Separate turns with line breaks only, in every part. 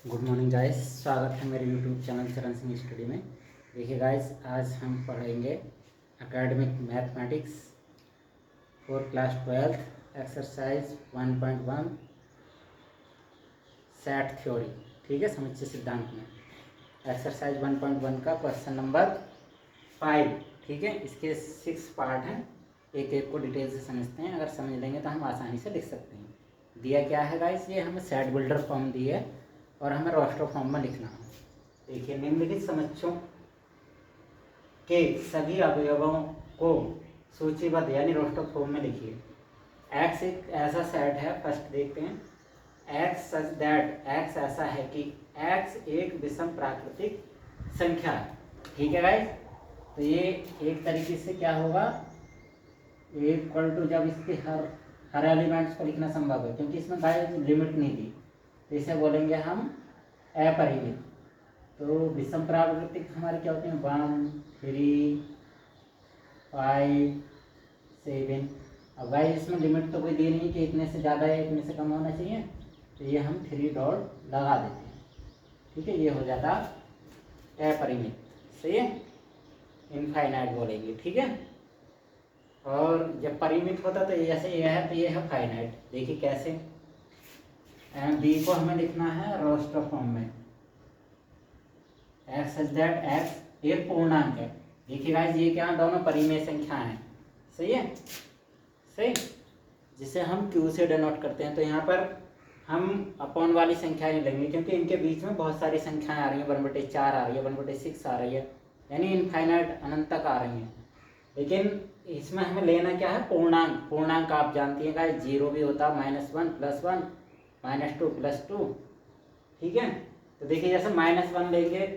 Good morning guys, स्वागत है मेरे यूट्यूब चैनल चरण सिंह स्टडी में। देखिए गाइस, आज हम पढ़ेंगे academic mathematics for class 12 exercise 1.1 set theory. ठीक है, समुच्चय सिद्धांत में एक्सरसाइज 1.1 का क्वेश्चन नंबर 5। ठीक है, इसके 6 पार्ट हैं, एक एक को डिटेल से समझते हैं। अगर समझ लेंगे तो हम आसानी से लिख सकते हैं। दिया क्या है गाइस, ये हमें सेट बिल्डर फॉर्म दी है और हमें रोस्टर फॉर्म में लिखना है। देखिए, निम्नलिखित समुच्चयों के सभी अवयवों को सूचीबद्ध यानी रोस्टर फॉर्म में लिखिए। एक्स एक ऐसा सेट है, फर्स्ट देखते हैं। एक्स सच दैट, एक्स ऐसा है कि एक्स एक विषम प्राकृतिक संख्या है। ठीक है गाइस, तो ये एक तरीके से क्या होगा, इक्वल टू, जब इसके हर एलिमेंट्स को लिखना संभव है क्योंकि इसमें गाइस लिमिट नहीं दी, तो इसे बोलेंगे हम अपरिमित। तो विषम प्राकृतिक हमारे क्या होते हैं, 1, 3, 5, 7। अब गाइस इसमें लिमिट तो कोई दी नहीं कि इतने से ज़्यादा है इतने से कम होना चाहिए, तो ये हम 3 डॉट लगा देते हैं। ठीक है, ये हो जाता अपरिमित। सही है, इनफाइनाइट बोलेंगे। ठीक है, और जब परिमित होता तो जैसे ये है तो ये है फाइनाइट। देखिए कैसे, बी को हमें लिखना है रोस्टर फॉर्म में। एक्स सच दैट एक्स एक पूर्णांक है। देखिए गाइस, ये क्या दोनों परिमेय संख्या हैं। सही है, सही, जिसे हम क्यू से डिनोट करते हैं। तो यहाँ पर हम अपॉन वाली संख्या नहीं लेंगे क्योंकि इनके बीच में बहुत सारी संख्याएं आ रही हैं। 1/4 आ रही है, 1/6 आ रही है, यानी इनफाइनाइट अनंत तक आ रही हैं। लेकिन इसमें हमें लेना क्या है, पूर्णांक। पूर्णांक आप जानती हैं गाइस, 0 भी होता है, -1 +1 -2 +2। ठीक है, तो देखिए जैसे -1 लेंगे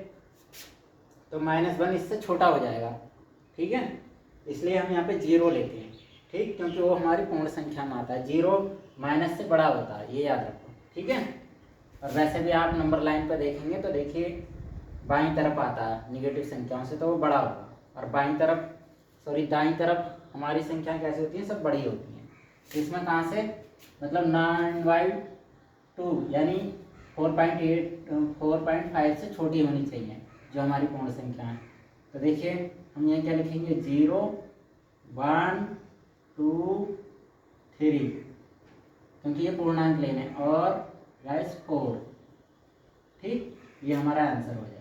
तो -1 इससे छोटा हो जाएगा। ठीक है, इसलिए हम यहाँ पे 0 लेते हैं। ठीक, क्योंकि वो हमारी पूर्ण संख्या में आता है। 0 माइनस से बड़ा होता है, ये याद रखो। ठीक है, और वैसे भी आप नंबर लाइन पर देखेंगे तो देखिए बाईं तरफ आता है निगेटिव संख्याओं से, तो वो बड़ा होगा। और बाईं तरफ, सॉरी दाईं तरफ हमारी संख्याएं कैसी होती हैं, सब बड़ी होती हैं। इसमें कहाँ से, मतलब 9/2 यानी 4.5 से छोटी होनी चाहिए जो हमारी पूर्ण संख्या है। तो देखिए हम यहाँ क्या लिखेंगे, 0, 1, 2, 3, क्योंकि ये पूर्णांक लेने, और गाइस 4। ठीक, ये हमारा आंसर हो जाएगा।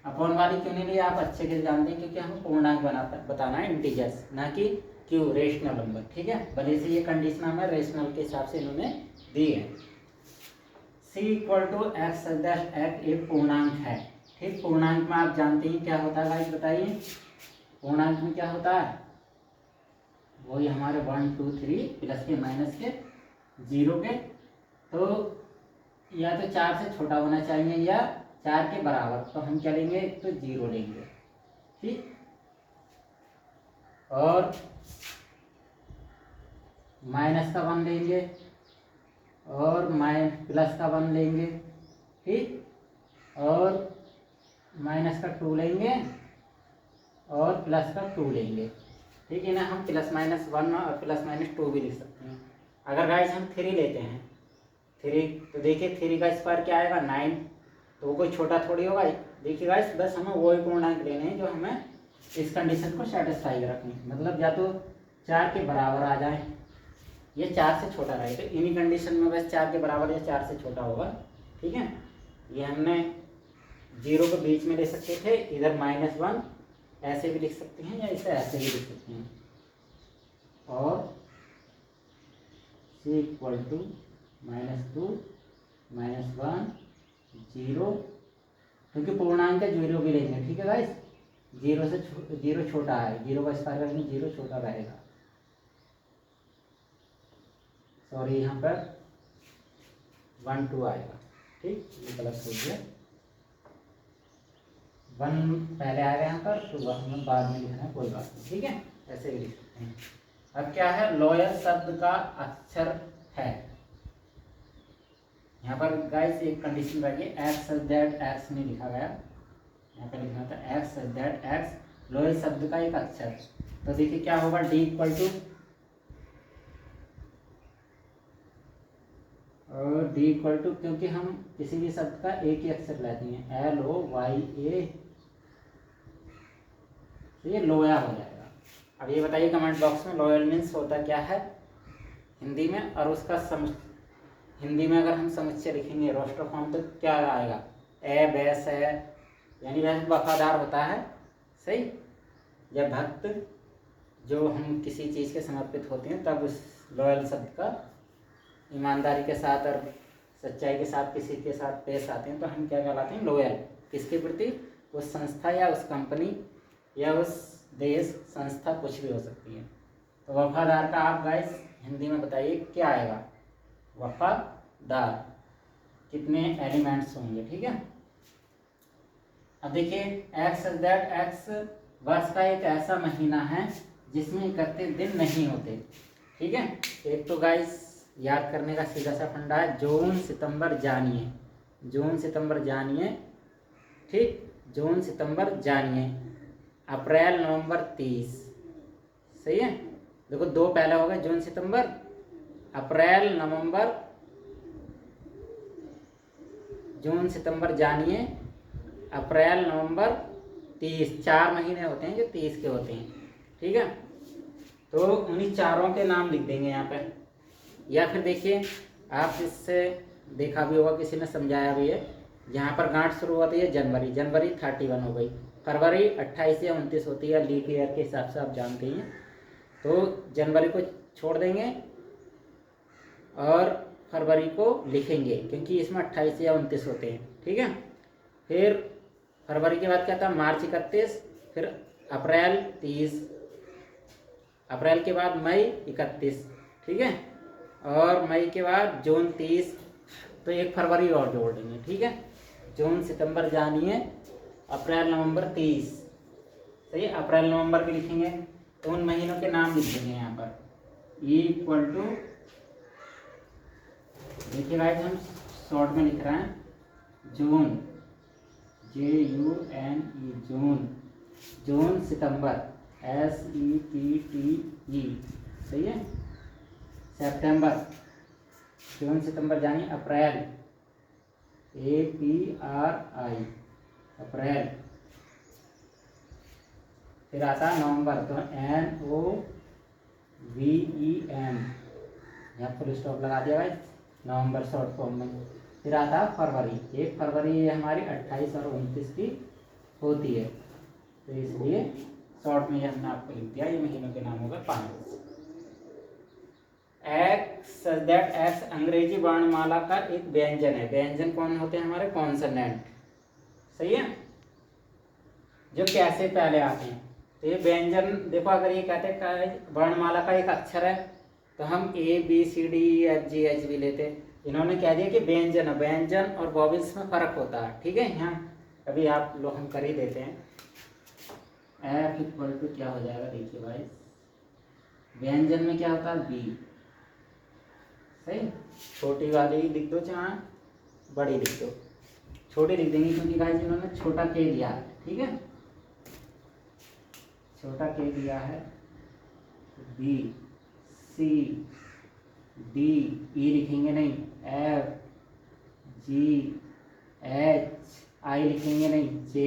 अपॉन वाली क्यों नहीं ली, आप अच्छे से जानते हैं, क्योंकि हमें पूर्णांक बताना है, इंटीजर्स, ना कि क्यों रेशनल नंबर। ठीक है, भले से ये कंडीशन हमें रेशनल के हिसाब से इन्होंने दी है। C = x एक पूर्णांक है। ठीक, पूर्णांक में आप जानते हैं क्या होता है गाइस, बताइए। पूर्णांक में क्या होता है, वही हमारे 1, 2, 3 प्लस के माइनस के 0 के, तो या तो 4 से छोटा होना चाहिए या 4 के बराबर। तो हम क्या लेंगे, तो 0 लेंगे। ठीक, और माइनस का 1 लेंगे और प्लस का 1 लेंगे। ठीक, और माइनस का 2 लेंगे और प्लस का 2 लेंगे। ठीक है ना, हम +-1 और +-2 भी लिख सकते हैं। अगर गाइस हम 3 लेते हैं, 3, तो देखिए 3 का स्क्वायर क्या आएगा, 9। तो वो कोई छोटा थोड़ी होगा। देखिए गाइस, बस हमें वो ही पूर्णांक लेने हैं जो हमें इस कंडीशन को सेटिस्फाई रखनी है, मतलब या तो 4 के बराबर आ जाए या 4 से छोटा रहे। तो इन्हीं कंडीशन में बस 4 के बराबर या 4 से छोटा होगा। ठीक है, ये हमने 0 को बीच में ले सकते थे, इधर -1 ऐसे भी लिख सकते हैं या इसे ऐसे भी लिख सकते हैं। और C = -2 -1 0, क्योंकि पूर्णांक है 0 भी लेंगे। ठीक है गाइस, 0 छोटा है, 0 का स्क्वायर करेंगे 0 छोटा रहेगा। सॉरी, यहाँ पर 1, 2 आएगा। ठीक, ये गलत हो गया, 1 पहले आएगा यहाँ पर, तो हमें बाद में लिखना है, कोई बात नहीं। ठीक है, ऐसे भी लिख सकते हैं। अब क्या है, लोअर शब्द का अक्षर है। यहाँ पर गाइस एक कंडीशन रखिए, x सच दैट x नहीं लिखा गया, यहाँ पर लिखा था x such that x lower शब्द का एक अक्षर। तो देखिए क्या होगा, D = डी इक्वल टू, क्योंकि हम किसी भी शब्द का एक ही अक्षर लेते हैं, LOYA, तो ये लोया हो जाएगा। अब ये बताइए कमेंट बॉक्स में लॉयल मीन्स होता क्या है हिंदी में, और उसका हिंदी में अगर हम समुच्चय लिखेंगे रोस्टर फॉर्म तो क्या आएगा, ए बैस है, यानी वह वफादार होता है। सही, जब भक्त जो हम किसी चीज़ के समर्पित होते हैं तब उस लॉयल शब्द का ईमानदारी के साथ और सच्चाई के साथ किसी के साथ पेश आते हैं तो हम क्या कहलाते हैं, लॉयल। किसके प्रति, उस संस्था या उस कंपनी या उस देश, संस्था कुछ भी हो सकती है। तो वफादार का आप गाइस हिंदी में बताइए क्या आएगा, वफादार, कितने एलिमेंट्स होंगे। ठीक है, अब देखिए एक्स दैट, एक्स वर्ष का एक ऐसा महीना है जिसमें 31 दिन नहीं होते। ठीक है, एक तो गाइस याद करने का सीधा सा फंडा है, जून सितंबर जानिए, जून सितंबर जानिए, ठीक, जून सितंबर जानिए, अप्रैल नवंबर 30। सही है, देखो दो पहले हो गए, जून सितंबर, अप्रैल नवंबर, जून सितंबर जानिए, अप्रैल नवंबर 30, 4 महीने होते हैं जो 30 के होते हैं। ठीक है, तो उन्हीं चारों के नाम लिख देंगे यहाँ पे। या फिर देखिए आप इससे देखा भी होगा, किसी ने समझाया भी है, यहाँ पर गांठ शुरू होती है जनवरी, जनवरी 31 हो गई, फरवरी 28 या 29 होती है लीप ईयर के हिसाब से, आप जानते हैं। तो जनवरी को छोड़ देंगे और फरवरी को लिखेंगे क्योंकि इसमें 28 या 29 होते हैं। ठीक है, फिर फरवरी के बाद क्या था, मार्च 31, फिर अप्रैल 30, अप्रैल के बाद मई 31। ठीक है, और मई के बाद जून 30, तो एक फरवरी और जोड़ देंगे। ठीक है, जून सितंबर जानिए, अप्रैल नवंबर 30। सही है, अप्रैल नवंबर के लिखेंगे तो उन महीनों के नाम लिख देंगे यहाँ पर, ई इक्वल टू, देखिए भाई हम शॉर्ट में लिख रहे हैं, जून, JUNE, जून, जून सितंबर, SEPTE। सही है, सितंबर, जून सितंबर जानिए, अप्रैल, APRI, अप्रैल, फिर आता है नवंबर, तो NOVEM, यहाँ फुल स्टॉप लगा दिया भाई, नवंबर शॉर्ट फॉर्म में। फिर आता है फरवरी, 1 फरवरी ये हमारी 28 और 29 की होती है, तो इसलिए शॉर्ट में ये हमने आपको लिख दिया, ये महीनों के नाम होगा 5। एक्स दैट, एक्स अंग्रेजी वर्णमाला का एक व्यंजन है। व्यंजन कौन होते हैं हमारे, कॉन्सोनेंट। सही है, जो कैसे पहले आते हैं, तो ये व्यंजन देखो, अगर ये कहते हैं वर्णमाला का एक अक्षर है तो हम ABCDEFGH भी लेते, इन्होंने कह दिया कि व्यंजन, व्यंजन और वॉवेल्स में फर्क होता है। ठीक है, यहाँ अभी आप लोग हम कर ही देते हैं, F इक्वल टू क्या हो जाएगा, देखिए भाई व्यंजन में क्या होता है, B। सही, छोटी वाली लिख दो चाहे बड़ी लिख दो, छोटी लिख देंगे क्योंकि गाइस इन्होंने छोटा के दिया है। ठीक है, छोटा के दिया है, BCD, E लिखेंगे नहीं, FGHI लिखेंगे नहीं, J